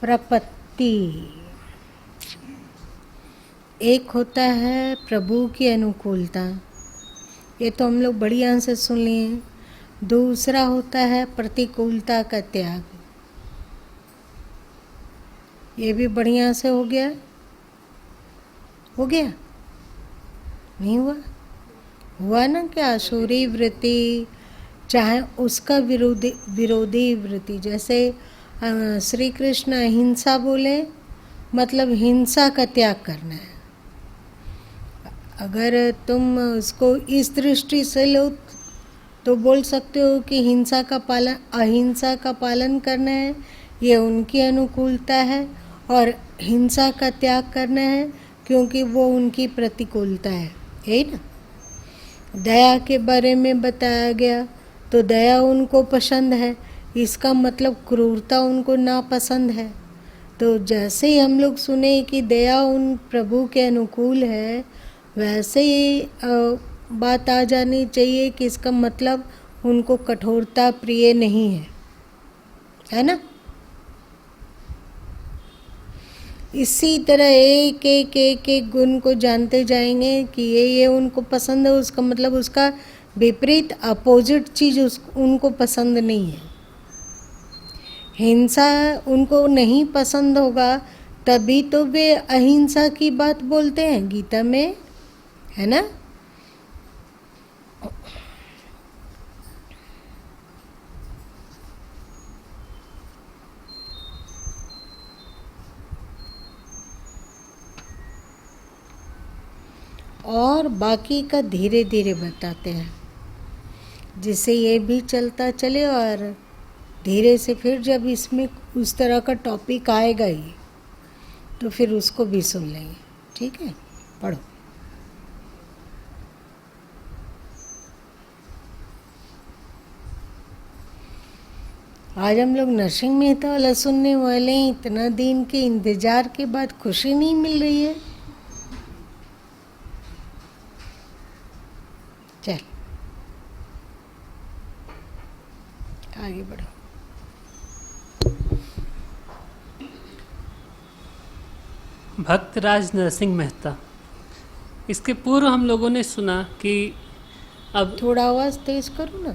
प्रपत्ति। एक होता है प्रभु की अनुकूलता, ये तो हम लोग बढ़िया से सुन लिए। दूसरा होता है प्रतिकूलता का त्याग, ये भी बढ़िया से हो गया। हो गया नहीं हुआ? हुआ ना कि आसुरी वृत्ति, चाहे उसका विरोधी वृत्ति, जैसे श्री कृष्ण अहिंसा बोले, मतलब हिंसा का त्याग करना है। अगर तुम उसको इस दृष्टि से लो तो बोल सकते हो कि हिंसा का पालन, अहिंसा का पालन करना है, ये उनकी अनुकूलता है, और हिंसा का त्याग करना है क्योंकि वो उनकी प्रतिकूलता है, यही ना। दया के बारे में बताया गया तो दया उनको पसंद है, इसका मतलब क्रूरता उनको नापसंद है। तो जैसे ही हम लोग सुने कि दया उन प्रभु के अनुकूल है, वैसे ही बात आ जानी चाहिए कि इसका मतलब उनको कठोरता प्रिय नहीं है ना। इसी तरह एक एक एक एक गुण को जानते जाएंगे कि ये उनको पसंद है, उसका मतलब उसका विपरीत अपोजिट चीज उनको पसंद नहीं है। हिंसा उनको नहीं पसंद होगा तभी तो वे अहिंसा की बात बोलते हैं गीता में, है ना। और बाकी का धीरे धीरे बताते हैं, जिससे ये भी चलता चले, और धीरे से फिर जब इसमें उस तरह का टॉपिक आएगा ही तो फिर उसको भी सुन लेंगे। ठीक है, पढ़ो। आज हम लोग नरसिंह मेहता वाला सुनने वाले हैं। इतना दिन के इंतजार के बाद खुशी नहीं मिल रही है। चल आगे बढ़ो। भक्तराज नरसिंह मेहता। इसके पूर्व हम लोगों ने सुना कि अब थोड़ा आवाज़ तेज करो ना।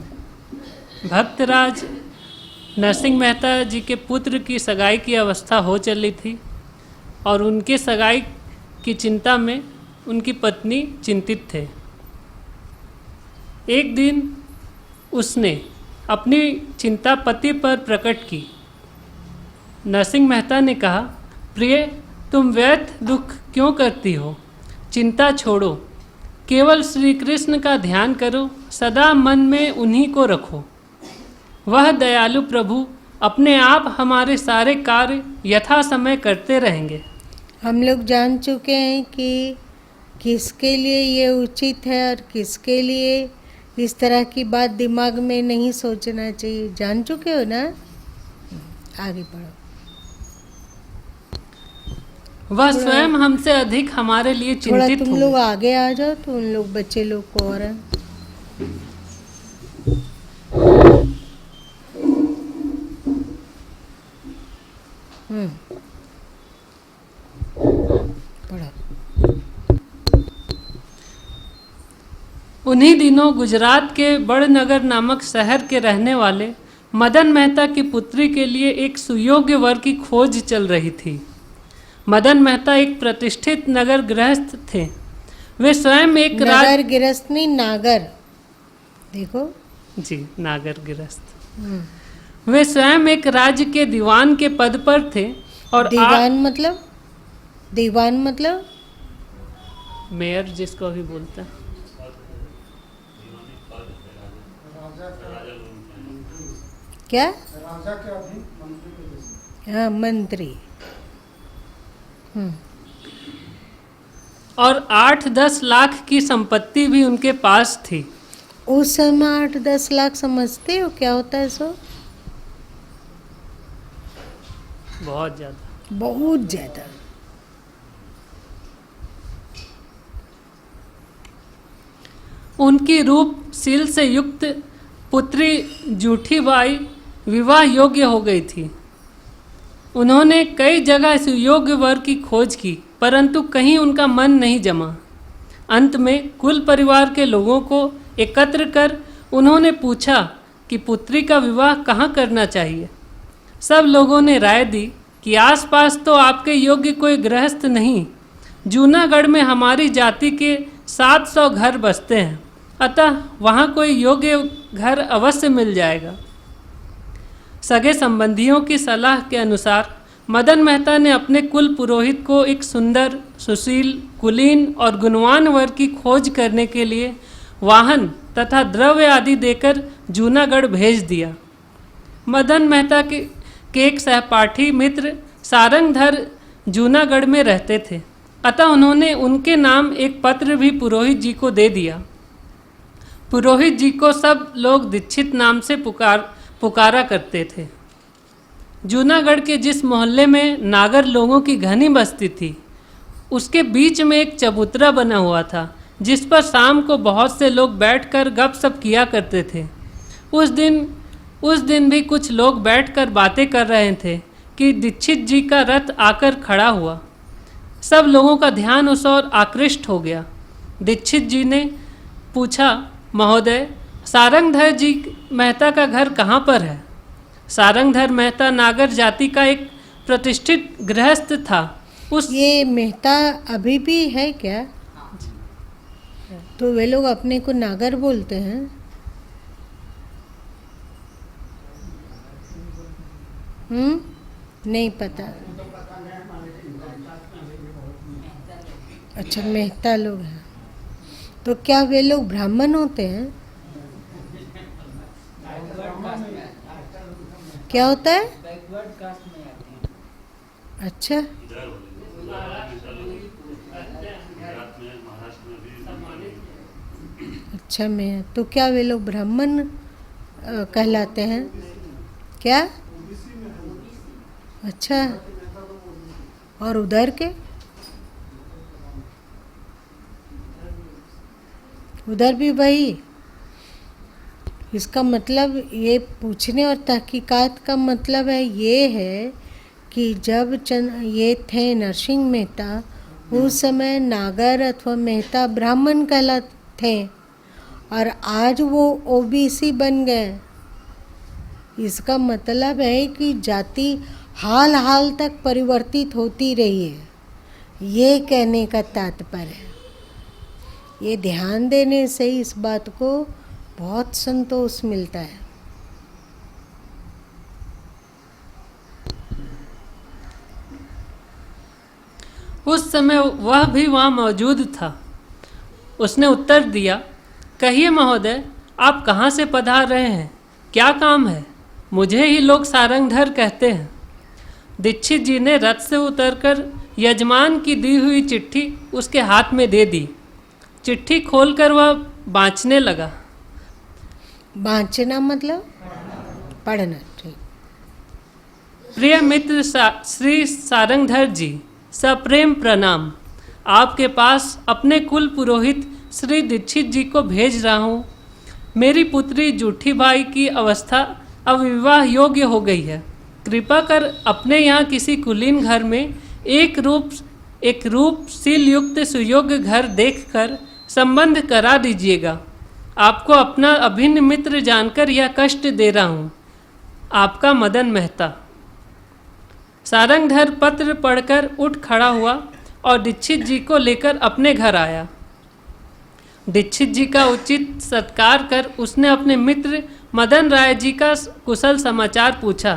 भक्तराज नरसिंह मेहता जी के पुत्र की सगाई की अवस्था हो चली थी, और उनके सगाई की चिंता में उनकी पत्नी चिंतित थे। एक दिन उसने अपनी चिंता पति पर प्रकट की। नरसिंह मेहता ने कहा, प्रिय, तुम व्यर्थ दुख क्यों करती हो? चिंता छोड़ो, केवल श्री कृष्ण का ध्यान करो, सदा मन में उन्हीं को रखो। वह दयालु प्रभु अपने आप हमारे सारे कार्य यथा समय करते रहेंगे। हम लोग जान चुके हैं कि किसके लिए ये उचित है और किसके लिए इस तरह की बात दिमाग में नहीं सोचना चाहिए। जान चुके हो ना। आगे बढ़ो। वह स्वयं हमसे अधिक हमारे लिए चिंतित तुम लोग आगे आ जाओ तो उन लोग बच्चे लोग को और पढ़ो। उन्हीं दिनों गुजरात के बड़नगर नामक शहर के रहने वाले मदन मेहता की पुत्री के लिए एक सुयोग्य वर की खोज चल रही थी। मदन मेहता एक प्रतिष्ठित नगर गृहस्थ थे। वे स्वयं एक नगर गृहस्थ नहीं, नागर, देखो जी, नागर गृहस्थ। वे स्वयं एक राज्य के दीवान के पद पर थे। और दीवान मतलब? दीवान मतलब मेयर जिसको अभी बोलते हैं। क्या? राजा के अधीन मंत्री के जैसे। हाँ, मंत्री। और 8-10 लाख की संपत्ति भी उनके पास थी। उस समय 8-10 लाख समझते हो क्या होता है? सो बहुत ज्यादा, बहुत ज्यादा। उनकी रूपशील से युक्त पुत्री जूठी बाई विवाह योग्य हो गई थी। उन्होंने कई जगह इस योग्य वर की खोज की, परंतु कहीं उनका मन नहीं जमा। अंत में कुल परिवार के लोगों को एकत्र कर उन्होंने पूछा कि पुत्री का विवाह कहाँ करना चाहिए। सब लोगों ने राय दी कि आसपास तो आपके योग्य कोई गृहस्थ नहीं। जूनागढ़ में हमारी जाति के 700 घर बसते हैं, अतः वहाँ कोई योग्य घर अवश्य मिल जाएगा। सगे संबंधियों की सलाह के अनुसार मदन मेहता ने अपने कुल पुरोहित को एक सुंदर, सुशील, कुलीन और गुणवान वर की खोज करने के लिए वाहन तथा द्रव्य आदि देकर जूनागढ़ भेज दिया। मदन मेहता के एक सहपाठी मित्र सारंगधर जूनागढ़ में रहते थे, अतः उन्होंने उनके नाम एक पत्र भी पुरोहित जी को दे दिया। पुरोहित जी को सब लोग दीक्षित नाम से पुकारा करते थे। जूनागढ़ के जिस मोहल्ले में नागर लोगों की घनी बस्ती थी, उसके बीच में एक चबूतरा बना हुआ था, जिस पर शाम को बहुत से लोग बैठकर गपशप किया करते थे। उस दिन भी कुछ लोग बैठकर बातें कर रहे थे कि दीक्षित जी का रथ आकर खड़ा हुआ। सब लोगों का ध्यान उस ओर आकृष्ट हो गया। दीक्षित जी ने पूछा, महोदय, सारंगधर जी मेहता का घर कहाँ पर है? सारंगधर मेहता नागर जाति का एक प्रतिष्ठित गृहस्थ था। ये मेहता अभी भी है क्या? तो वे लोग अपने को नागर बोलते हैं? नहीं पता। अच्छा, मेहता लोग हैं। तो क्या वे लोग ब्राह्मण होते हैं? क्या होता है? अच्छा, अच्छा, मैं तो क्या वे लोग ब्राह्मण कहलाते हैं क्या? अच्छा, और उधर के? उधर भी वही? इसका मतलब ये पूछने और तहकीकात का मतलब है ये है कि जब ये थे नरसिंह मेहता, उस समय नागर अथवा मेहता ब्राह्मण कहलाते थे और आज वो ओबीसी बन गए। इसका मतलब है कि जाति हाल हाल तक परिवर्तित होती रही है, ये कहने का तात्पर्य है। ये ध्यान देने से इस बात को बहुत संतोष मिलता है। उस समय वह भी वहाँ मौजूद था। उसने उत्तर दिया, कहिए महोदय, आप कहाँ से पधार रहे हैं? क्या काम है? मुझे ही लोग सारंगधर कहते हैं। दीक्षित जी ने रथ से उतरकर यजमान की दी हुई चिट्ठी उसके हाथ में दे दी। चिट्ठी खोलकर वह बाँचने लगा। बाँचना मतलब पढ़ना, ठीक। प्रिय मित्र श्री सारंगधर जी, सप्रेम प्रणाम। आपके पास अपने कुल पुरोहित श्री दीक्षित जी को भेज रहा हूँ। मेरी पुत्री जूठी बाई की अवस्था अब विवाह योग्य हो गई है। कृपा कर अपने यहाँ किसी कुलीन घर में एक रूपशील युक्त सुयोग्य घर देखकर संबंध करा दीजिएगा। आपको अपना अभिन्न मित्र जानकर यह कष्ट दे रहा हूँ। आपका मदन मेहता। सारंगधर पत्र पढ़कर उठ खड़ा हुआ और दीक्षित जी को लेकर अपने घर आया। दीक्षित जी का उचित सत्कार कर उसने अपने मित्र मदन राय जी का कुशल समाचार पूछा।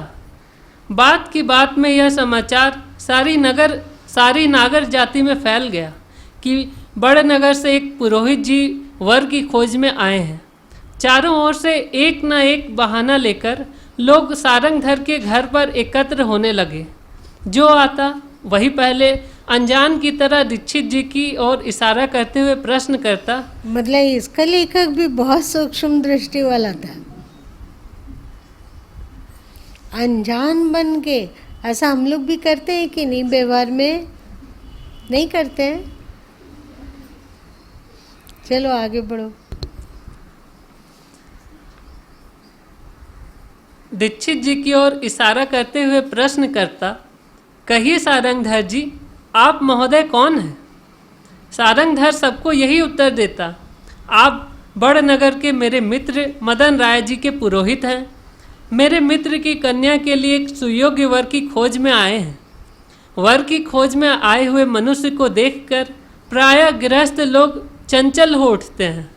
बात की बात में यह समाचार सारी नागर जाति में फैल गया कि बड़नगर से एक पुरोहित जी वर की खोज में आए हैं। चारों ओर से एक न एक बहाना लेकर लोग सारंगधर के घर पर एकत्र होने लगे। जो आता वही पहले अनजान की तरह दीक्षित जी की ओर इशारा करते हुए प्रश्न करता। मतलब इसका लेखक भी बहुत सूक्ष्म दृष्टि वाला था। अनजान बन के ऐसा हम लोग भी करते हैं कि नहीं? व्यवहार में नहीं करते हैं। चलो आगे बढ़ो। दीक्षित जी की ओर इशारा करते हुए प्रश्न करता, कहिए सारंगधर जी, आप महोदय कौन हैं? सारंगधर सबको यही उत्तर देता, आप बड़नगर के मेरे मित्र मदन राय जी के पुरोहित हैं। मेरे मित्र की कन्या के लिए एक सुयोग्य वर की खोज में आए हैं। वर की खोज में आए हुए मनुष्य को देखकर प्रायः गृहस्थ लोग चंचल हो उठते हैं।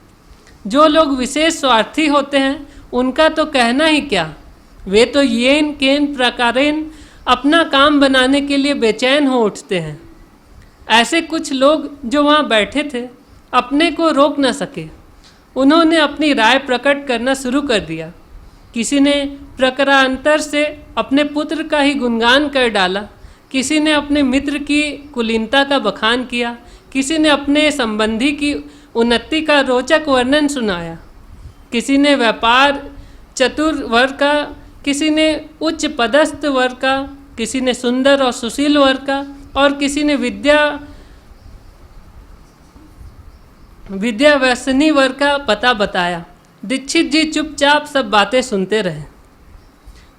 जो लोग विशेष स्वार्थी होते हैं उनका तो कहना ही क्या, वे तो येन केन प्रकारेण अपना काम बनाने के लिए बेचैन हो उठते हैं। ऐसे कुछ लोग जो वहाँ बैठे थे अपने को रोक न सके। उन्होंने अपनी राय प्रकट करना शुरू कर दिया। किसी ने प्रकारांतर से अपने पुत्र का ही गुणगान कर डाला, किसी ने अपने मित्र की कुलीनता का बखान किया, किसी ने अपने संबंधी की उन्नति का रोचक वर्णन सुनाया, किसी ने व्यापार चतुर वर्ग का, किसी ने उच्च पदस्थ वर्ग का, किसी ने सुंदर और सुशील वर्ग का, और किसी ने विद्या व्यसनी वर्ग का पता बताया। दीक्षित जी चुपचाप सब बातें सुनते रहे।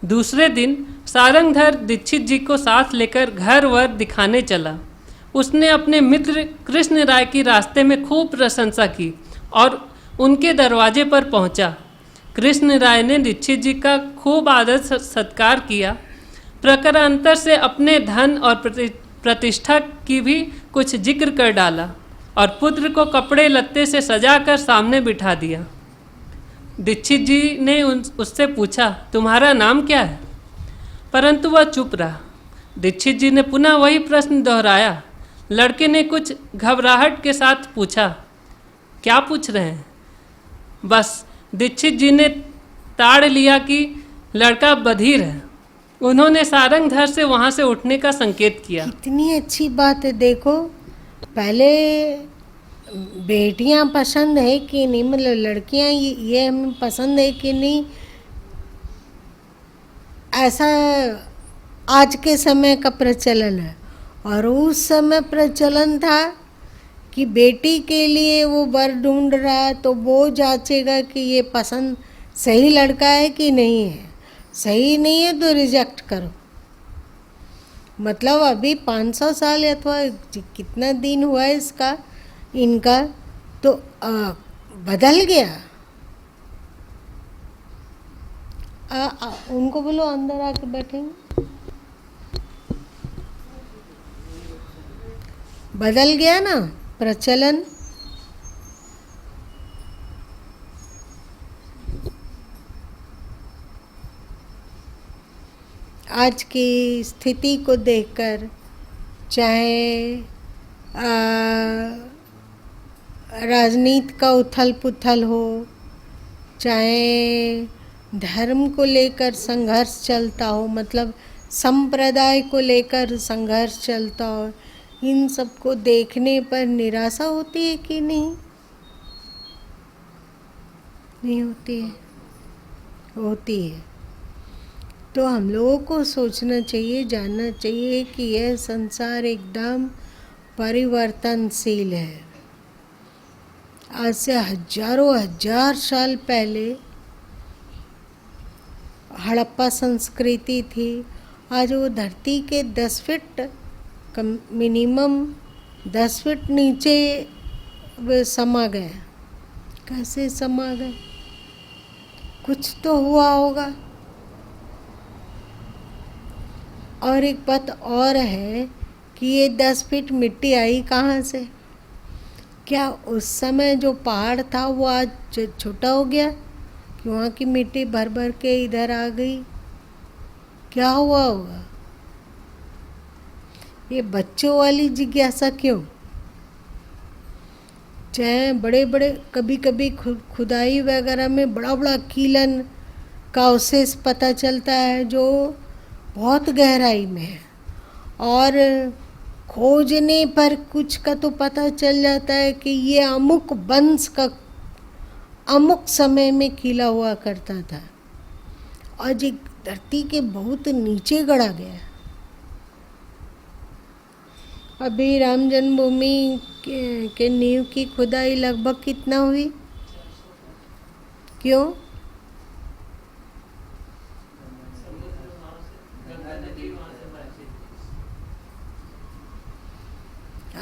दूसरे दिन सारंगधर दीक्षित जी को साथ लेकर घर वर दिखाने चला। उसने अपने मित्र कृष्ण राय की रास्ते में खूब प्रशंसा की और उनके दरवाजे पर पहुंचा। कृष्ण राय ने दीक्षित जी का खूब आदर सत्कार किया। प्रकारांतर से अपने धन और प्रतिष्ठा की भी कुछ जिक्र कर डाला और पुत्र को कपड़े लत्ते से सजाकर सामने बिठा दिया। दीक्षित जी ने उससे पूछा, तुम्हारा नाम क्या है? परंतु वह चुप रहा। दीक्षित जी ने पुनः वही प्रश्न दोहराया। लड़के ने कुछ घबराहट के साथ पूछा, क्या पूछ रहे हैं? बस दीक्षित जी ने ताड़ लिया कि लड़का बधिर है। उन्होंने सारंगधर से वहाँ से उठने का संकेत किया। कितनी अच्छी बात है। देखो, पहले बेटियां पसंद है कि नहीं, मतलब लड़कियां ये हमें पसंद है कि नहीं, ऐसा आज के समय का प्रचलन है। और उस समय प्रचलन था कि बेटी के लिए वो वर ढूंढ रहा है तो वो जांचेगा कि ये पसंद सही लड़का है कि नहीं है। सही नहीं है तो रिजेक्ट करो। मतलब अभी 500 साल अथवा कितना दिन हुआ है इनका तो बदल गया। उनको बोलो अंदर आके बैठेंगे। बदल गया ना प्रचलन। आज की स्थिति को देखकर, चाहे राजनीति का उथल पुथल हो, चाहे धर्म को लेकर संघर्ष चलता हो, मतलब संप्रदाय को लेकर संघर्ष चलता हो, इन सबको देखने पर निराशा होती है कि नहीं? नहीं होती है? होती है। तो हम लोगों को सोचना चाहिए, जानना चाहिए कि यह संसार एकदम परिवर्तनशील है। आज से हजारों हजार साल पहले हड़प्पा संस्कृति थी। आज वो धरती के 10 फीट मिनिमम 10 फीट नीचे वे समा गए। कैसे समा गए? कुछ तो हुआ होगा। और एक बात और है कि ये 10 फीट मिट्टी आई कहाँ से? क्या उस समय जो पहाड़ था वो आज छोटा हो गया कि वहाँ की मिट्टी भर भर के इधर आ गई? क्या हुआ होगा? ये बच्चों वाली जिज्ञासा क्यों? चाहे बड़े बड़े कभी कभी खुदाई वगैरह में बड़ा बड़ा कीलन का अवशेष पता चलता है जो बहुत गहराई में है, और खोजने पर कुछ का तो पता चल जाता है कि ये अमुक वंश का अमुक समय में खिला हुआ करता था और ये धरती के बहुत नीचे गड़ा गया। अभी राम जन्मभूमि के नींव की खुदाई लगभग कितना हुई? क्यों?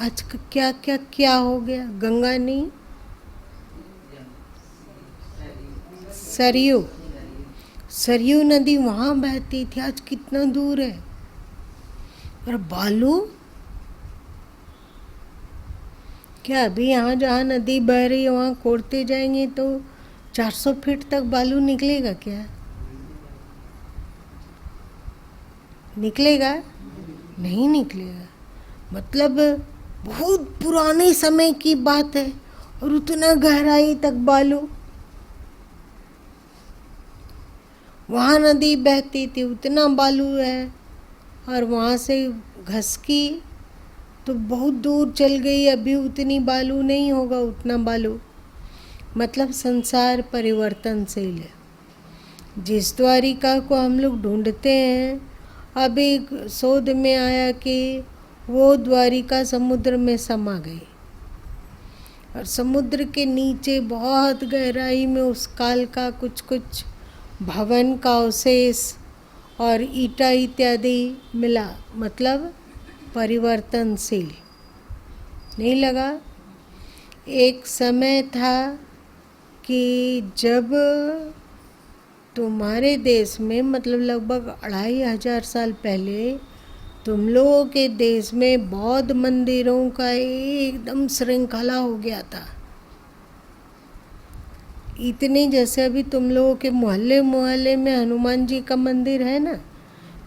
आज का क्या क्या क्या हो गया? गंगा नहीं, सरयू, सरयू नदी वहाँ बहती थी, आज कितना दूर है। और बालू, क्या अभी यहाँ जहाँ नदी बह रही है वहाँ कोड़ते जाएंगे तो 400 फीट तक बालू निकलेगा क्या? निकलेगा? नहीं निकलेगा। मतलब बहुत पुराने समय की बात है और उतना गहराई तक बालू। वहाँ नदी बहती थी, उतना बालू है, और वहाँ से घसकी तो बहुत दूर चल गई, अभी उतनी बालू नहीं होगा, उतना बालू। मतलब संसार परिवर्तनशील है। जिस द्वारिका को हम लोग ढूंढते हैं, अभी शोध में आया कि वो द्वारिका समुद्र में समा गई, और समुद्र के नीचे बहुत गहराई में उस काल का कुछ कुछ भवन का अवशेष और ईटा इत्यादि मिला। मतलब परिवर्तनशील नहीं लगा। एक समय था कि जब तुम्हारे देश में, मतलब लगभग 2500 साल पहले, तुम लोगों के देश में बौद्ध मंदिरों का एकदम श्रृंखला हो गया था। इतने जैसे अभी तुम लोगों के मोहल्ले मोहल्ले में हनुमान जी का मंदिर है ना,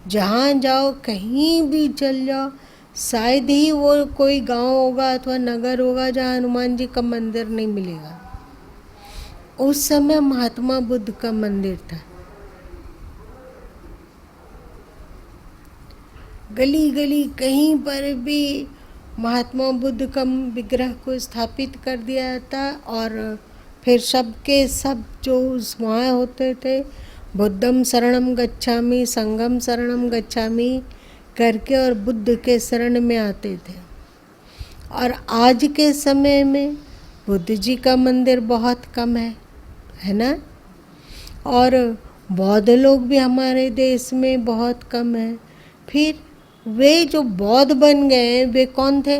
जहाँ जाओ कहीं भी चल जाओ, शायद ही वो कोई गांव होगा अथवा नगर होगा जहाँ हनुमान जी का मंदिर नहीं मिलेगा। उस समय महात्मा बुद्ध का मंदिर था। गली गली कहीं पर भी महात्मा बुद्ध का विग्रह को स्थापित कर दिया था, और फिर सबके सब जो वहाँ होते थे, बुद्धम शरणम गच्छामि, संघम शरणम गच्छामि करके, और बुद्ध के शरण में आते थे। और आज के समय में बुद्ध जी का मंदिर बहुत कम है ना? और बौद्ध लोग भी हमारे देश में बहुत कम है। फिर वे जो बौद्ध बन गए वे कौन थे?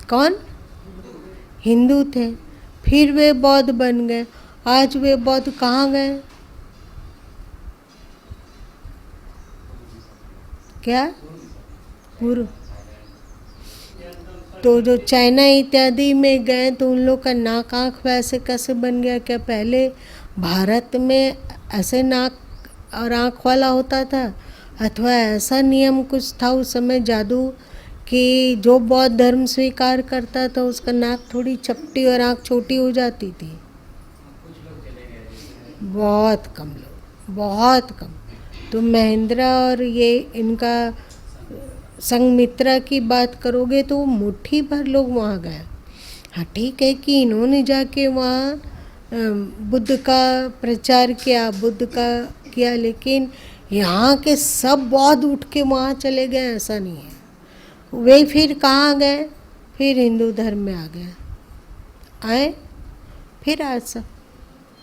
कौन? हिंदू थे। फिर वे बौद्ध बन गए। आज वे बौद्ध कहाँ गए? क्या? पूर्व। तो जो चाइना इत्यादि में गए तो उन लोग का नाक आँख वैसे कैसे बन गया? क्या पहले भारत में ऐसे नाक और आँख वाला होता था, अथवा ऐसा नियम कुछ था उस समय जादू कि जो बौद्ध धर्म स्वीकार करता था उसका नाक थोड़ी चपटी और आँख छोटी हो जाती थी? बहुत कम लोग, बहुत कम। तो महेंद्रा और ये इनका संघमित्रा की बात करोगे तो मुट्ठी भर लोग वहाँ गए। हाँ ठीक है कि इन्होंने जाके वहाँ बुद्ध का प्रचार किया, बुद्ध का किया, लेकिन यहाँ के सब बौद्ध उठ के वहाँ चले गए ऐसा नहीं है। वे फिर कहाँ गए? फिर हिंदू धर्म में आ गए, आए फिर आज सब।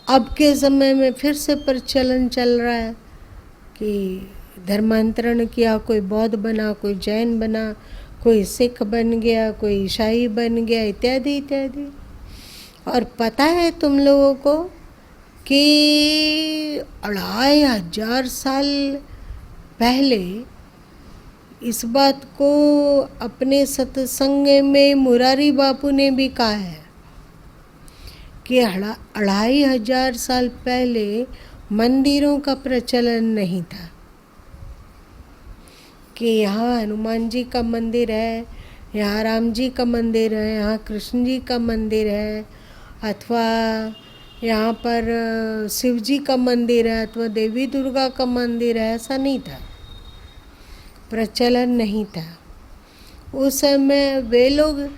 अब के समय में फिर से प्रचलन चल रहा है कि धर्मांतरण किया, कोई बौद्ध बना, कोई जैन बना, कोई सिख बन गया, कोई ईसाई बन गया, इत्यादि इत्यादि। और पता है तुम लोगों को कि 2500 साल पहले इस बात को अपने सत्संग में मुरारी बापू ने भी कहा है कि 2500 साल पहले मंदिरों का प्रचलन नहीं था, कि यहाँ हनुमान जी का मंदिर है, यहाँ राम जी का मंदिर है, यहाँ कृष्ण जी का मंदिर है, अथवा यहाँ पर शिव जी का मंदिर है, अथवा देवी दुर्गा का मंदिर है। ऐसा नहीं था, प्रचलन नहीं था। उस समय वे लोग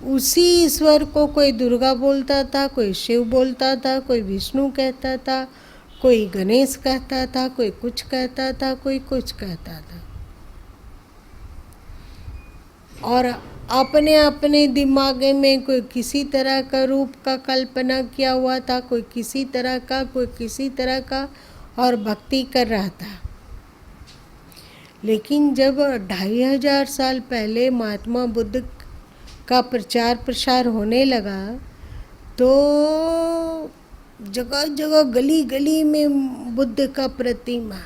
उसी ईश्वर को, कोई दुर्गा बोलता था, कोई शिव बोलता था, कोई विष्णु कहता था, कोई गणेश कहता था, कोई कुछ कहता था, कोई कुछ कहता था। और अपने अपने दिमाग में कोई किसी तरह का रूप का कल्पना किया हुआ था, कोई किसी तरह का, कोई किसी तरह का, और भक्ति कर रहा था। लेकिन जब 2500 साल पहले महात्मा बुद्ध का प्रचार प्रसार होने लगा तो जगह जगह गली गली में बुद्ध का प्रतिमा।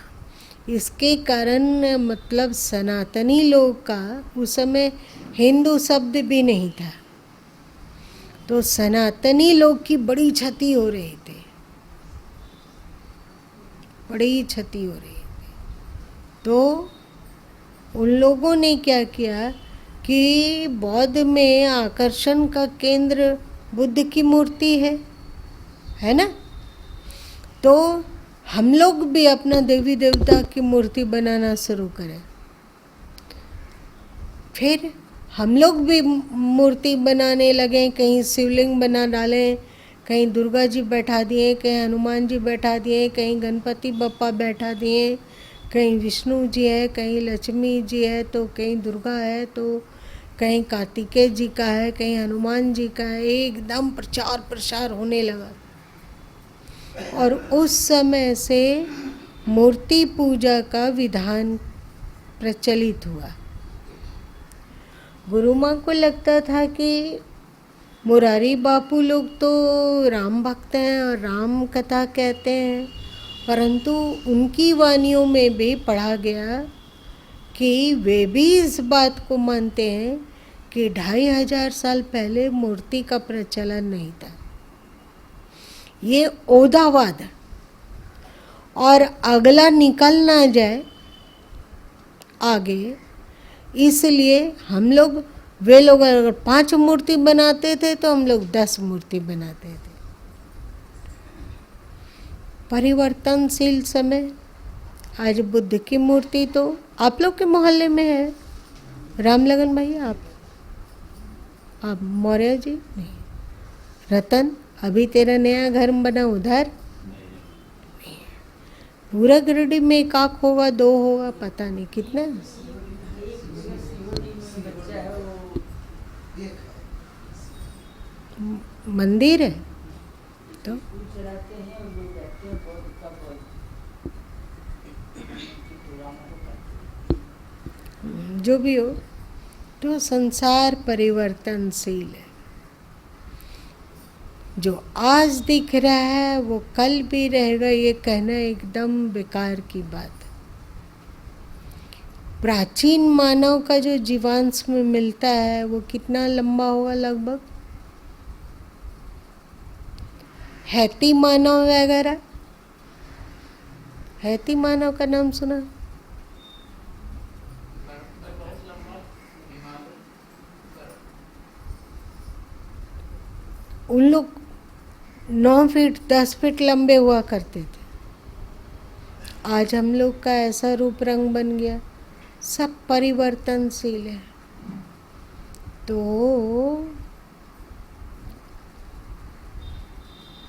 इसके कारण मतलब सनातनी लोग का उस समय हिंदू शब्द भी नहीं था, तो सनातनी लोग की बड़ी क्षति हो रही थी, बड़ी क्षति हो रही थी। तो उन लोगों ने क्या किया कि बौद्ध में आकर्षण का केंद्र बुद्ध की मूर्ति है ना, तो हम लोग भी अपना देवी देवता की मूर्ति बनाना शुरू करें। फिर हम लोग भी मूर्ति बनाने लगे, कहीं शिवलिंग बना डालें, कहीं दुर्गा जी बैठा दिए, कहीं हनुमान जी बैठा दिए, कहीं गणपति बप्पा बैठा दिए, कहीं विष्णु जी है, कहीं लक्ष्मी जी है, तो कहीं दुर्गा है, तो कहीं कार्तिकेय जी का है, कहीं हनुमान जी का है। एकदम प्रचार प्रसार होने लगा और उस समय से मूर्ति पूजा का विधान प्रचलित हुआ। गुरु माँ को लगता था कि मुरारी बापू लोग तो राम भक्त हैं और राम कथा कहते हैं, परंतु उनकी वाणियों में भी पढ़ा गया कि वे भी इस बात को मानते हैं कि 2500 साल पहले मूर्ति का प्रचलन नहीं था। ये ओदावाद और अगला निकल ना जाए आगे, इसलिए हम लोग, वे लोग अगर 5 मूर्ति बनाते थे तो हम लोग 10 मूर्ति बनाते थे। परिवर्तनशील समय। आज बुद्ध की मूर्ति तो आप लोग के मोहल्ले में है, रामलगन भाई, आप मौर्य जी नहीं, रतन अभी तेरा नया घर बना उधर पूरा गिरडी में 1 आँख होगा, 2 होगा, पता नहीं कितना मंदिर है। तो जो भी हो, तो संसार परिवर्तनशील है। जो आज दिख रहा है वो कल भी रहेगा, ये कहना एकदम बेकार की बात है। प्राचीन मानव का जो जीवांश में मिलता है वो कितना लंबा होगा? लगभग हैती मानव वगैरह, हैती मानव का नाम सुना? उन लोग 9 फीट 10 फीट लंबे हुआ करते थे। आज हम लोग का ऐसा रूप रंग बन गया। सब परिवर्तनशील है। तो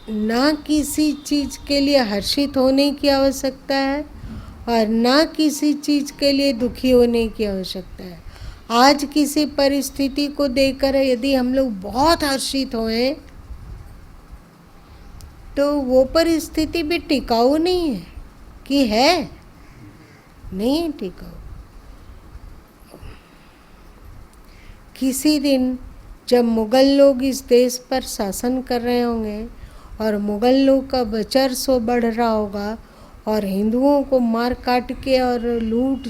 ना किसी चीज के लिए हर्षित होने की आवश्यकता है और ना किसी चीज के लिए दुखी होने की आवश्यकता है। आज किसी परिस्थिति को देखकर यदि हम लोग बहुत हर्षित होएं तो वो परिस्थिति भी टिकाऊ नहीं है कि है, नहीं है टिकाऊ। किसी दिन जब मुगल लोग इस देश पर शासन कर रहे होंगे और मुगल लोग का वर्चस्व बढ़ रहा होगा और हिंदुओं को मार काट के और लूट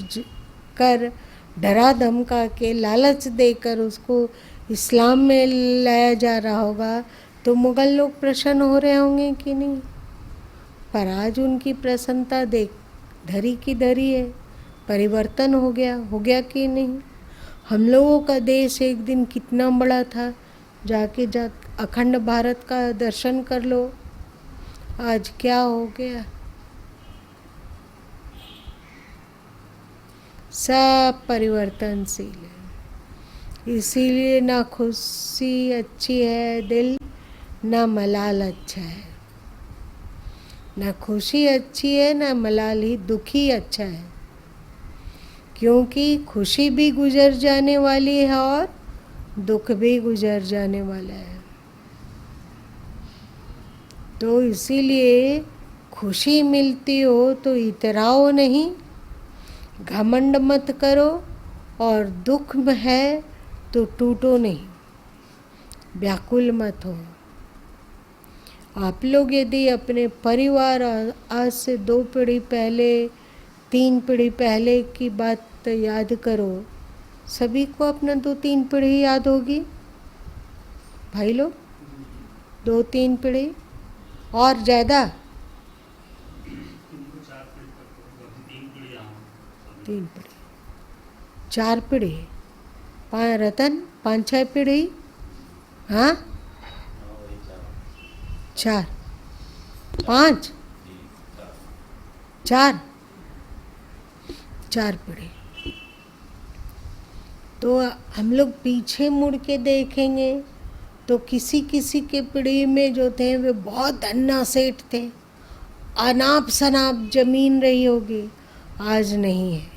कर डरा धमका के लालच देकर उसको इस्लाम में लाया जा रहा होगा, तो मुगल लोग प्रसन्न हो रहे होंगे कि नहीं? पर आज उनकी प्रसन्नता देख धरी की धरी है। परिवर्तन हो गया कि नहीं? हम लोगों का देश एक दिन कितना बड़ा था, जाके अखंड भारत का दर्शन कर लो। आज क्या हो गया? सब परिवर्तनशील है। इसीलिए ना खुशी अच्छी है दिल, ना मलाल अच्छा है। ना खुशी अच्छी है, ना मलाल ही दुखी अच्छा है, क्योंकि खुशी भी गुजर जाने वाली है और दुख भी गुजर जाने वाला है। तो इसीलिए खुशी मिलती हो तो इतराओ नहीं, घमंड मत करो, और दुख में है तो टूटो नहीं, व्याकुल मत हो। आप लोग यदि अपने परिवार, आज से 2 पीढ़ी पहले, 3 पीढ़ी पहले की बात याद करो, सभी को अपना 2-3 पीढ़ी याद होगी भाई लोग, 2-3 पीढ़ी और ज़्यादा, 3 पीढ़ी, 4 पीढ़ी, 5 रतन, 5-6 पीढ़ी, हाँ 4, 5, 4 पीढ़ी। तो हम लोग पीछे मुड़ के देखेंगे तो किसी किसी के पीढ़ी में जो थे वे बहुत धन्ना सेठ थे, अनाप शनाप जमीन रही होगी, आज नहीं है।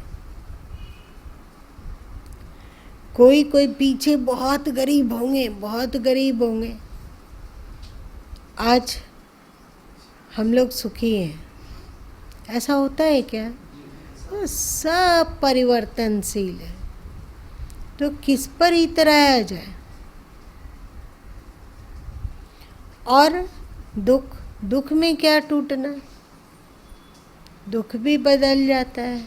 कोई कोई पीछे बहुत गरीब होंगे, बहुत गरीब होंगे, आज हम लोग सुखी हैं। ऐसा होता है क्या? वो सब परिवर्तनशील है, तो किस पर इतराया जाए। और दुख में क्या टूटना, दुख भी बदल जाता है,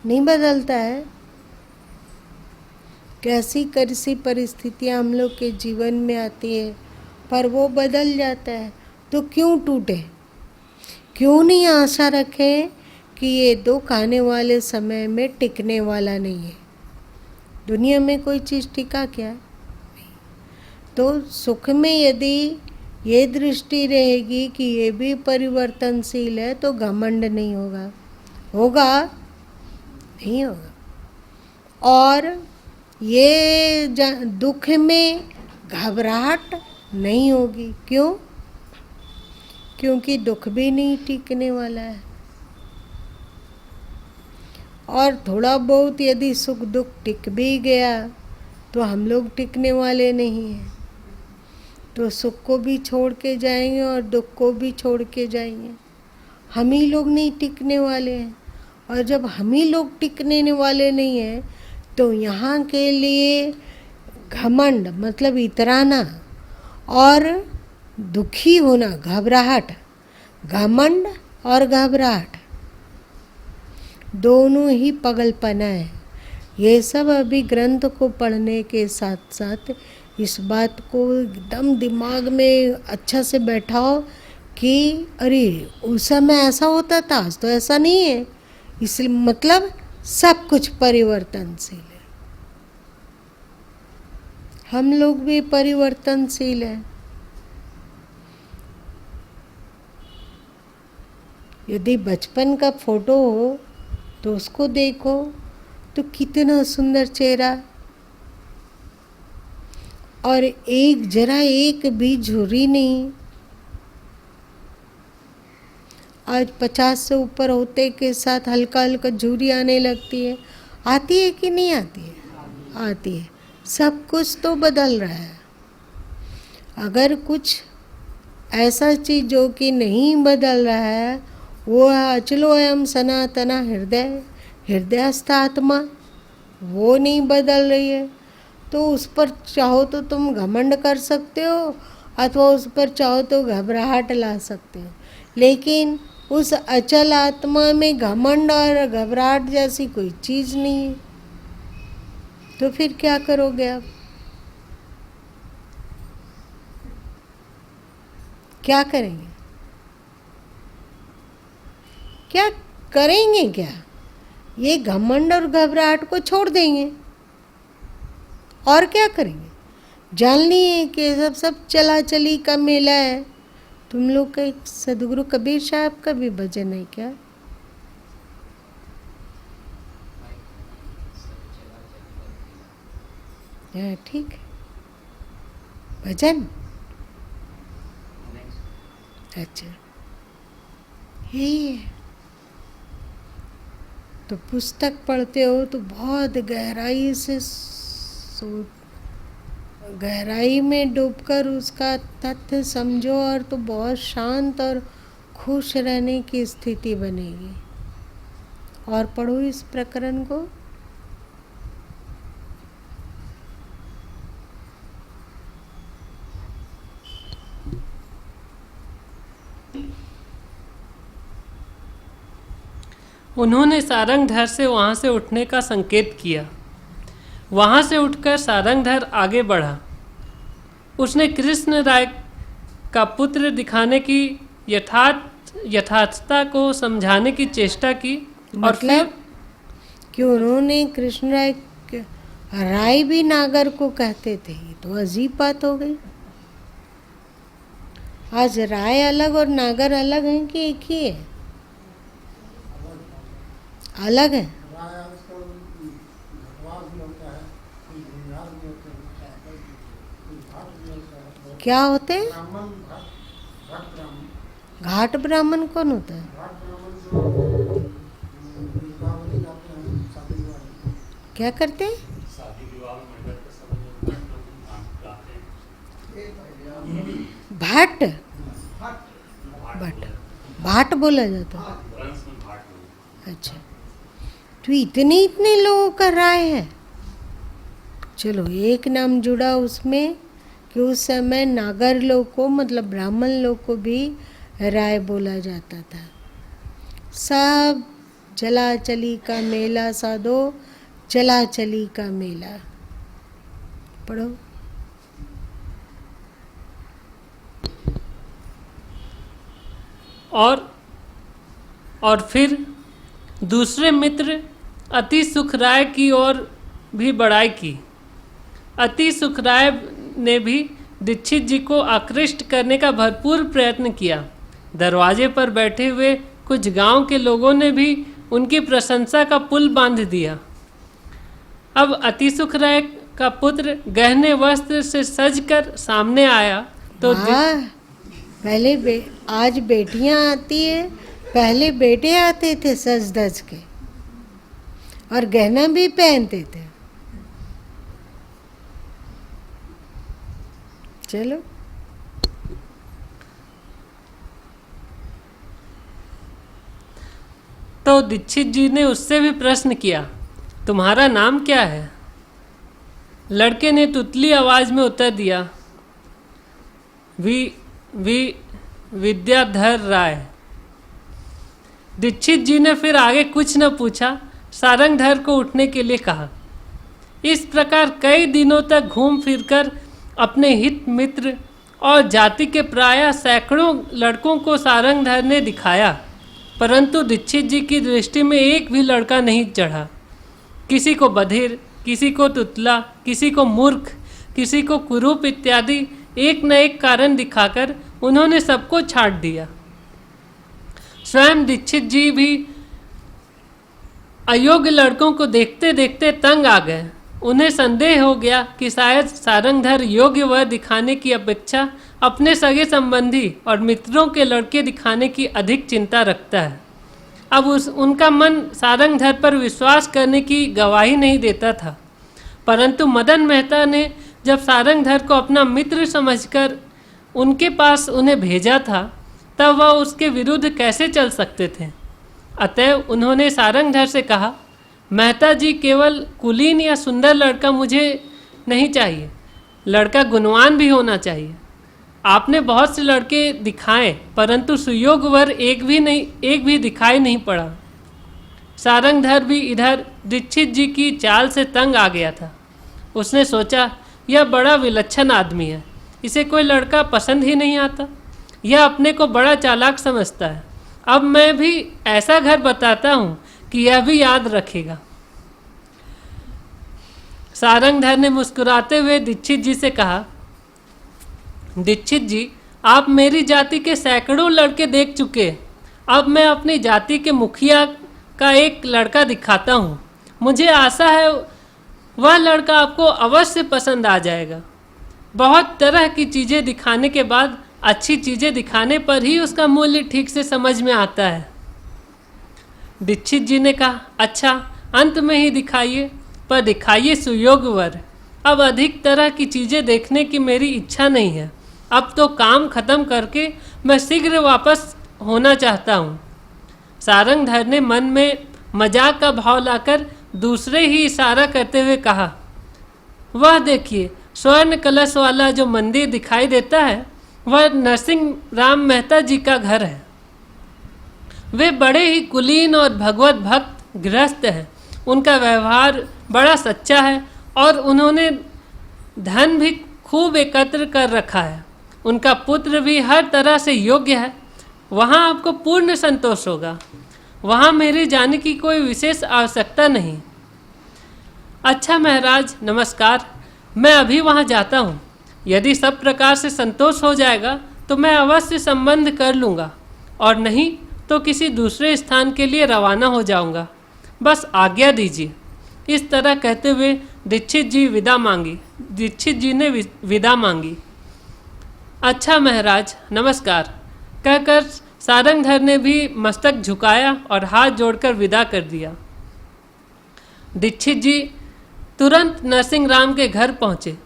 नहीं बदलता है। कैसी कैसी परिस्थितियाँ हम लोग के जीवन में आती है, पर वो बदल जाता है। तो क्यों टूटे, क्यों नहीं आशा रखें कि ये दुख आने वाले समय में टिकने वाला नहीं है। दुनिया में कोई चीज़ टिका क्या? तो सुख में यदि ये दृष्टि रहेगी कि ये भी परिवर्तनशील है, तो घमंड नहीं होगा, होगा नहीं होगा। और ये दुख में घबराहट नहीं होगी। क्यों? क्योंकि दुख भी नहीं टिकने वाला है। और थोड़ा बहुत यदि सुख दुख टिक भी गया तो हम लोग टिकने वाले नहीं हैं, तो सुख को भी छोड़ के जाएंगे और दुख को भी छोड़ के जाएंगे। हम ही लोग नहीं टिकने वाले हैं, और जब हम ही लोग टिकने वाले नहीं हैं तो यहाँ के लिए घमंड मतलब इतराना और दुखी होना, घबराहट, घमंड और घबराहट दोनों ही पगलपना है। ये सब अभी ग्रंथ को पढ़ने के साथ साथ इस बात को एकदम दिमाग में अच्छा से बैठाओ कि अरे उस समय ऐसा होता था, आज तो ऐसा नहीं है। इसलिए मतलब सब कुछ परिवर्तनशील है, हम लोग भी परिवर्तनशील हैं। यदि बचपन का फोटो हो तो उसको देखो तो कितना सुंदर चेहरा, और एक भी झुर्री नहीं। आज 50 से ऊपर होते के साथ हल्का हल्का झुर्री आने लगती है। आती है कि नहीं आती है? आती है। सब कुछ तो बदल रहा है। अगर कुछ ऐसा चीज़ जो कि नहीं बदल रहा है वो है अचलो एवं सनातना हृदयस्थ आत्मा, वो नहीं बदल रही है। तो उस पर चाहो तो तुम घमंड कर सकते हो, अथवा उस पर चाहो तो घबराहट ला सकते हो, लेकिन उस अचल आत्मा में घमंड और घबराहट जैसी कोई चीज़ नहीं है। तो फिर क्या करोगे आप? क्या करेंगे? क्या करेंगे? क्या ये घमंड और घबराहट को छोड़ देंगे और क्या करेंगे? जान लिए कि सब चला चली का मेला है। तुम लोग का एक सदगुरु कबीर साहब का भी भजन है क्या? हाँ ठीक है, भजन। अच्छा यही है। तो पुस्तक पढ़ते हो तो बहुत गहराई से गहराई में डूबकर उसका तथ्य समझो, और तो बहुत शांत और खुश रहने की स्थिति बनेगी। और पढ़ो इस प्रकरण को। उन्होंने सारंगधर से वहाँ से उठने का संकेत किया। वहाँ से उठकर सारंगधर आगे बढ़ा। उसने कृष्ण राय का पुत्र दिखाने की यथार्थता को समझाने की चेष्टा की। और मतलब कि उन्होंने कृष्ण राय भी नागर को कहते थे, ये तो अजीब बात हो गई। आज राय अलग और नागर अलग हैं कि एक ही है? अलग है। राय आजकल घटवाल भी होता है, कोई भूमिहार भी होते हैं, कोई घाट भी होता है। क्या होते हैं? ब्राह्मण घाट ब्राह्मण। घाट ब्राह्मण कौन होता है? घाट ब्राह्मण जो दीपावली जाते हैं शादी वाले। क्या करते हैं? भाट भट भाट बोला जाता है। अच्छा, तो इतने लोगों का राय है। चलो, एक नाम जुड़ा उसमें कि उस समय नागर लोग को, मतलब ब्राह्मण लोग को भी राय बोला जाता था। सब चला चली का मेला साधो, चला चली का मेला। पढ़ो। और फिर दूसरे मित्र अति सुख राय की ओर भी बड़ाई की। अति सुख राय ने भी दीक्षित जी को आकृष्ट करने का भरपूर प्रयत्न किया। दरवाजे पर बैठे हुए कुछ गांव के लोगों ने भी उनकी प्रशंसा का पुल बांध दिया। अब अति सुख राय का पुत्र गहने वस्त्र से सजकर सामने आया तो पहले आज बेटियां आती है, पहले बेटे आते थे सज धज के और गहना भी पहनते थे। चलो, तो दीक्षित जी ने उससे भी प्रश्न किया, तुम्हारा नाम क्या है? लड़के ने तुतली आवाज में उत्तर दिया, विद्याधर राय। दीक्षित जी ने फिर आगे कुछ न पूछा, सारंगधर को उठने के लिए कहा। इस प्रकार कई दिनों तक घूम फिरकर अपने हित मित्र और जाति के प्रायः सैकड़ों लड़कों को सारंगधर ने दिखाया, परंतु दीक्षित जी की दृष्टि में एक भी लड़का नहीं चढ़ा। किसी को बधिर, किसी को तुतला, किसी को मूर्ख, किसी को कुरूप इत्यादि एक न एक कारण दिखाकर उन्होंने सबको छांट दिया। स्वयं दीक्षित जी भी अयोग्य लड़कों को देखते देखते तंग आ गए। उन्हें संदेह हो गया कि शायद सारंगधर योग्य वर दिखाने की अपेक्षा अपने सगे संबंधी और मित्रों के लड़के दिखाने की अधिक चिंता रखता है। अब उनका मन सारंगधर पर विश्वास करने की गवाही नहीं देता था, परंतु मदन मेहता ने जब सारंगधर को अपना मित्र समझकर उनके पास उन्हें भेजा था, तब वह उसके विरुद्ध कैसे चल सकते थे। अतएव उन्होंने सारंगधर से कहा, मेहता जी, केवल कुलीन या सुंदर लड़का मुझे नहीं चाहिए, लड़का गुणवान भी होना चाहिए। आपने बहुत से लड़के दिखाए, परंतु सुयोग वर एक भी दिखाई नहीं पड़ा। सारंगधर भी इधर दीक्षित जी की चाल से तंग आ गया था। उसने सोचा, यह बड़ा विलक्षण आदमी है, इसे कोई लड़का पसंद ही नहीं आता। यह अपने को बड़ा चालाक समझता है। अब मैं भी ऐसा घर बताता हूँ कि यह भी याद रखेगा। सारंगधर ने मुस्कुराते हुए दीक्षित जी से कहा, दीक्षित जी, आप मेरी जाति के सैकड़ों लड़के देख चुके, अब मैं अपनी जाति के मुखिया का एक लड़का दिखाता हूँ। मुझे आशा है वह लड़का आपको अवश्य पसंद आ जाएगा। बहुत तरह की चीज़ें दिखाने के बाद अच्छी चीज़ें दिखाने पर ही उसका मूल्य ठीक से समझ में आता है। दीक्षित जी ने कहा, अच्छा, अंत में ही दिखाइए, पर दिखाइए सुयोग्य वर। अब अधिक तरह की चीज़ें देखने की मेरी इच्छा नहीं है। अब तो काम खत्म करके मैं शीघ्र वापस होना चाहता हूँ। सारंगधर ने मन में मजाक का भाव लाकर दूसरे ही इशारा करते हुए कहा, वह देखिए, स्वर्ण कलश वाला जो मंदिर दिखाई देता है वह नरसिंह राम मेहता जी का घर है। वे बड़े ही कुलीन और भगवत भक्त गृहस्थ हैं। उनका व्यवहार बड़ा सच्चा है और उन्होंने धन भी खूब एकत्र कर रखा है। उनका पुत्र भी हर तरह से योग्य है। वहाँ आपको पूर्ण संतोष होगा। वहाँ मेरे जाने की कोई विशेष आवश्यकता नहीं। अच्छा महाराज, नमस्कार। मैं अभी वहाँ जाता हूँ। यदि सब प्रकार से संतोष हो जाएगा तो मैं अवश्य संबंध कर लूँगा, और नहीं तो किसी दूसरे स्थान के लिए रवाना हो जाऊँगा। बस आज्ञा दीजिए। इस तरह कहते हुए दीक्षित जी ने विदा मांगी। अच्छा महाराज, नमस्कार कहकर सारंगधर ने भी मस्तक झुकाया और हाथ जोड़कर विदा कर दिया। दीक्षित जी तुरंत नरसिंह राम के घर पहुँचे।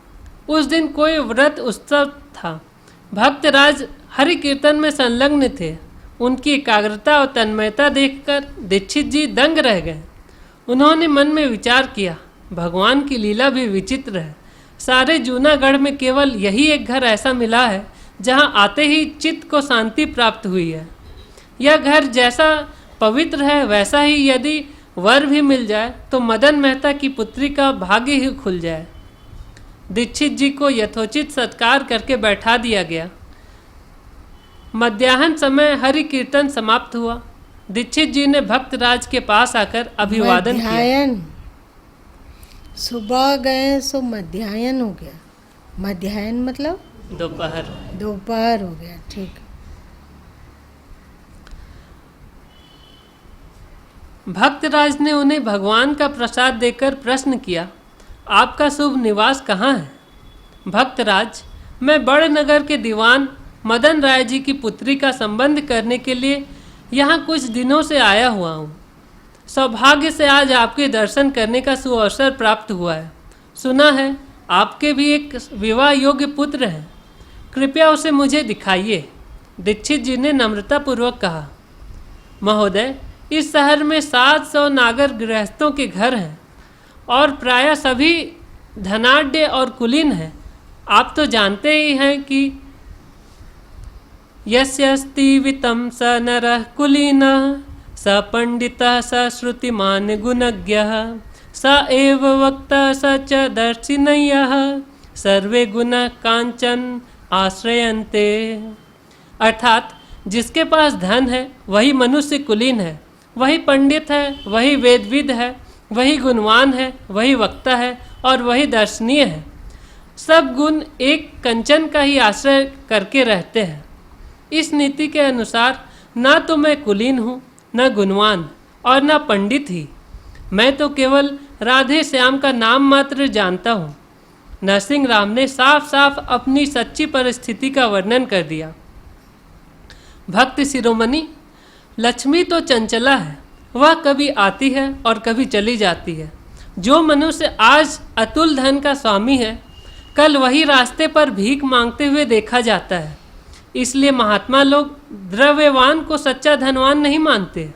उस दिन कोई व्रत उत्सव था। भक्तराज हरि कीर्तन में संलग्न थे। उनकी एकाग्रता और तन्मयता देखकर दीक्षित जी दंग रह गए। उन्होंने मन में विचार किया, भगवान की लीला भी विचित्र है। सारे जूनागढ़ में केवल यही एक घर ऐसा मिला है जहां आते ही चित्त को शांति प्राप्त हुई है। यह घर जैसा पवित्र है वैसा ही यदि वर भी मिल जाए तो मदन मेहता की पुत्री का भाग्य ही खुल जाए। दीक्षित जी को यथोचित सत्कार करके बैठा दिया गया। मध्याह्न समय हरि कीर्तन समाप्त हुआ। दीक्षित जी ने भक्तराज के पास आकर अभिवादन किया। सुबह गए सो मध्याह्न हो गया। मध्याह्न मतलब दोपहर हो गया। ठीक। भक्तराज ने उन्हें भगवान का प्रसाद देकर प्रश्न किया, आपका शुभ निवास कहाँ है? भक्तराज, मैं बड़नगर के दीवान मदन राय जी की पुत्री का संबंध करने के लिए यहाँ कुछ दिनों से आया हुआ हूँ। सौभाग्य से आज आपके दर्शन करने का सुअवसर प्राप्त हुआ है। सुना है आपके भी एक विवाह योग्य पुत्र है। कृपया उसे मुझे दिखाइए। दीक्षित जी ने नम्रतापूर्वक कहा, महोदय, इस शहर में 700 नागर गृहस्थों के घर हैं और प्रायः सभी धनाढ्य और कुलीन हैं। आप तो जानते ही हैं कि यस्यस्ति वित्तं स नरः कुलीनः स पंडितः स श्रुतिमान गुणज्ञः स एव वक्ता स च दर्शिनयः सर्वे गुण कांचन आश्रयन्ते। अर्थात जिसके पास धन है वही मनुष्य कुलीन है, वही पंडित है, वही वेदविद है, वही गुणवान है, वही वक्ता है और वही दर्शनीय है। सब गुण एक कंचन का ही आश्रय करके रहते हैं। इस नीति के अनुसार ना तो मैं कुलीन हूँ, न गुणवान और न पंडित ही। मैं तो केवल राधे श्याम का नाम मात्र जानता हूँ। नरसिंह राम ने साफ साफ अपनी सच्ची परिस्थिति का वर्णन कर दिया। भक्त शिरोमणि, लक्ष्मी तो चंचला है, वह कभी आती है और कभी चली जाती है। जो मनुष्य आज अतुल धन का स्वामी है, कल वही रास्ते पर भीख मांगते हुए देखा जाता है। इसलिए महात्मा लोग द्रव्यवान को सच्चा धनवान नहीं मानते।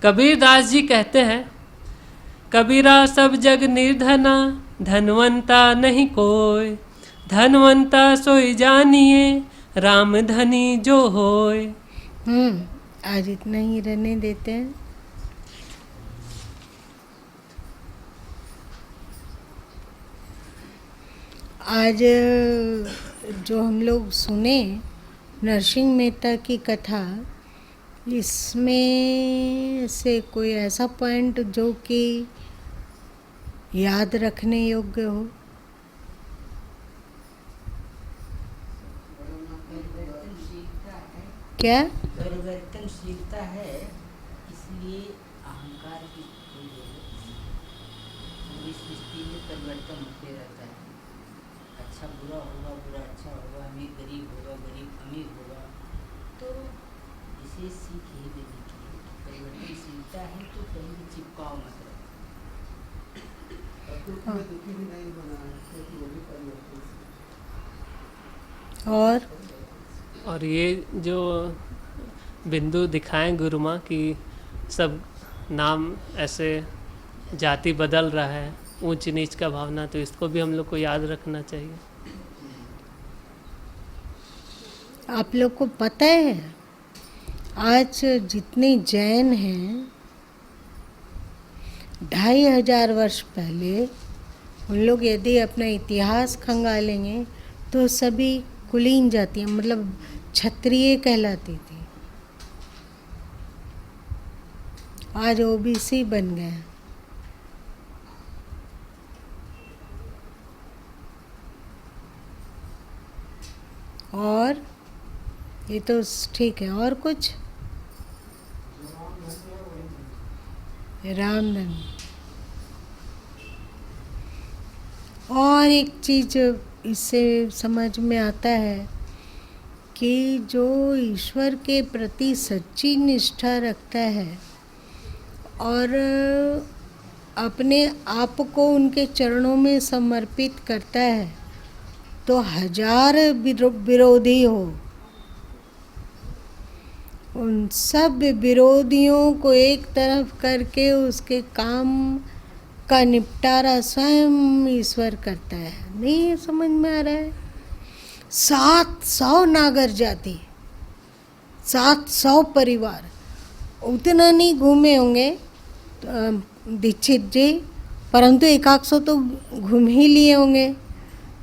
कबीरदास जी कहते हैं, कबीरा सब जग निर्धना, धनवंता नहीं कोय। धनवंता सोई जानिए, राम धनी जो होय। आज इतना ही रहने देते हैं। आज जो हम लोग सुने नरसिंह मेहता की कथा, इसमें से कोई ऐसा पॉइंट जो कि याद रखने योग्य हो? क्या परिवर्तनशीलता है, इसलिए अहंकार की कोई जरूरत नहीं। इस सृष्टि में परिवर्तन होते रहता है। अच्छा बुरा होगा, बुरा अच्छा होगा, अमीर गरीब होगा, गरीब अमीर होगा। तो इसे सीख ही देनी चाहिए। परिवर्तनशीलता है तो कहीं भी चिपकाओ मत रहो। प्रकृति में दुखी भी नहीं बना है, क्योंकि वो भी परिवर्तनशील। और ये जो बिंदु दिखाएं गुरु माँ की सब नाम ऐसे जाति बदल रहा है, ऊंच नीच का भावना, तो इसको भी हम लोग को याद रखना चाहिए। आप लोग को पता है आज जितने जैन हैं 2500 वर्ष पहले उन लोग यदि अपना इतिहास खंगालेंगे तो सभी कुलीन जातियाँ मतलब क्षत्रिय कहलाती थी। आज ओबीसी बन गए। और ये तो ठीक है। और कुछ रामधन। और एक चीज इससे समझ में आता है कि जो ईश्वर के प्रति सच्ची निष्ठा रखता है और अपने आप को उनके चरणों में समर्पित करता है, तो 1000 विरोधी हो, उन सब विरोधियों को एक तरफ करके उसके काम का निपटारा स्वयं ईश्वर करता है। नहीं समझ में आ रहा है? 700 नागर जाति, 700 परिवार, उतना नहीं घूमे होंगे दीक्षित जी, परंतु 100 तो घूम ही लिए होंगे।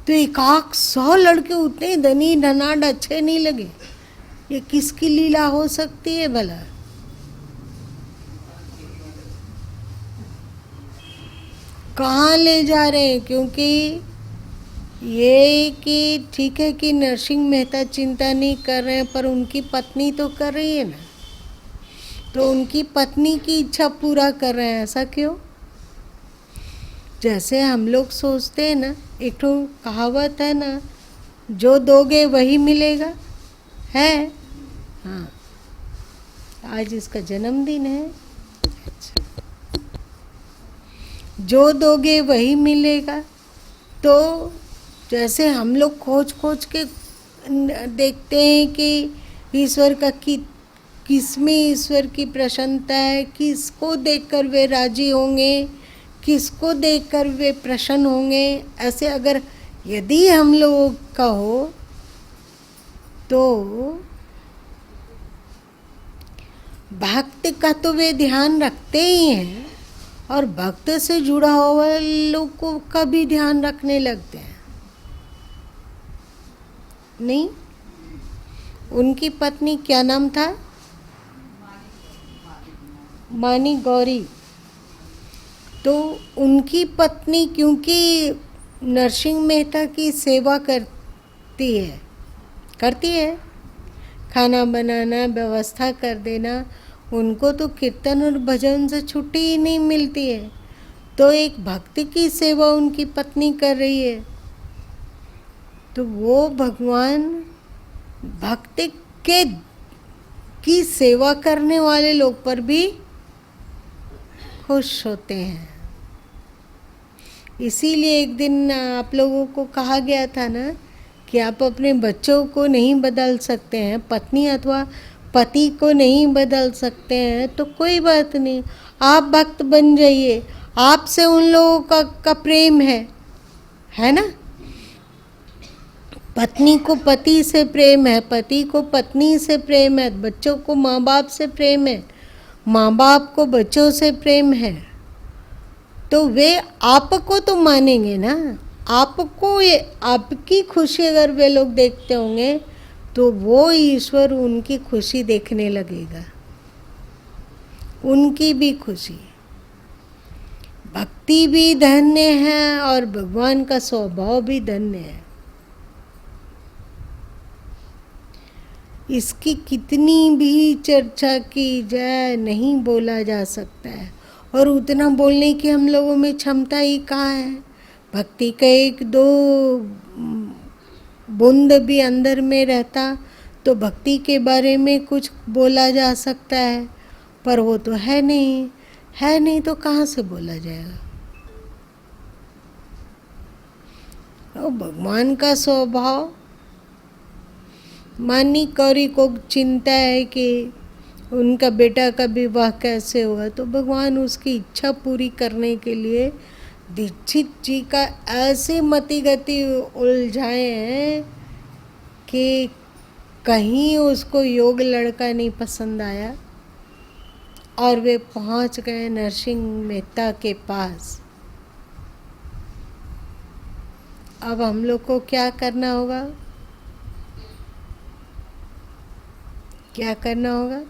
तो 100 लड़के उतने धनी धनाढ़ अच्छे नहीं लगे? ये किसकी लीला हो सकती है भला? कहाँ ले जा रहे हैं? क्योंकि ये कि ठीक है कि नरसिंह मेहता चिंता नहीं कर रहे हैं, पर उनकी पत्नी तो कर रही है ना, तो उनकी पत्नी की इच्छा पूरा कर रहे हैं। ऐसा क्यों? जैसे हम लोग सोचते हैं ना, एक तो कहावत है ना, जो दोगे वही मिलेगा, है? हाँ, आज इसका जन्मदिन है। अच्छा, जो दोगे वही मिलेगा। तो जैसे हम लोग खोज खोज के देखते हैं कि ईश्वर का किसमें ईश्वर की प्रसन्नता है, किसको देखकर वे राजी होंगे, किसको देखकर वे प्रसन्न होंगे, ऐसे अगर यदि हम लोगों का हो तो भक्त का तो वे ध्यान रखते ही हैं, और भक्त से जुड़ा हुआ लोगों का भी ध्यान रखने लगते हैं। नहीं? उनकी पत्नी क्या नाम था? मानी गौरी। तो उनकी पत्नी क्योंकि नरसिंह मेहता की सेवा करती है, खाना बनाना, व्यवस्था कर देना, उनको तो कीर्तन और भजन से छुट्टी ही नहीं मिलती है। तो एक भक्त की सेवा उनकी पत्नी कर रही है, तो वो भगवान भक्त की सेवा करने वाले लोग पर भी खुश होते हैं। इसीलिए एक दिन आप लोगों को कहा गया था ना कि आप अपने बच्चों को नहीं बदल सकते हैं, पत्नी अथवा पति को नहीं बदल सकते हैं, तो कोई बात नहीं, आप भक्त बन जाइए। आपसे उन लोगों का प्रेम है ना? पत्नी को पति से प्रेम है, पति को पत्नी से प्रेम है, बच्चों को माँ बाप से प्रेम है, माँ बाप को बच्चों से प्रेम है, तो वे आपको तो मानेंगे ना। आपको ये आपकी खुशी अगर वे लोग देखते होंगे तो वो ईश्वर उनकी खुशी देखने लगेगा, उनकी भी खुशी। भक्ति भी धन्य है और भगवान का स्वभाव भी धन्य है। इसकी कितनी भी चर्चा की जाए नहीं बोला जा सकता है, और उतना बोलने की हम लोगों में क्षमता ही कहाँ है। भक्ति का 1-2 बूंद भी अंदर में रहता तो भक्ति के बारे में कुछ बोला जा सकता है, पर वो तो है नहीं तो कहाँ से बोला जाएगा? और भगवान का स्वभाव, मानी गौरी को चिंता है कि उनका बेटा का विवाह कैसे हुआ, तो भगवान उसकी इच्छा पूरी करने के लिए दीक्षित जी का ऐसे मति गति उलझाए हैं कि कहीं उसको योग लड़का नहीं पसंद आया और वे पहुंच गए नरसिंह मेहता के पास। अब हम लोग को क्या करना होगा, क्या करना होगा?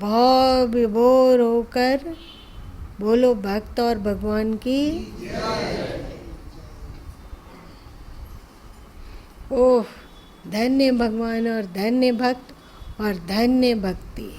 भाव विभोर होकर बोलो भक्त और भगवान की। ओह, धन्य भगवान और धन्य भक्त और धन्य भक्ति।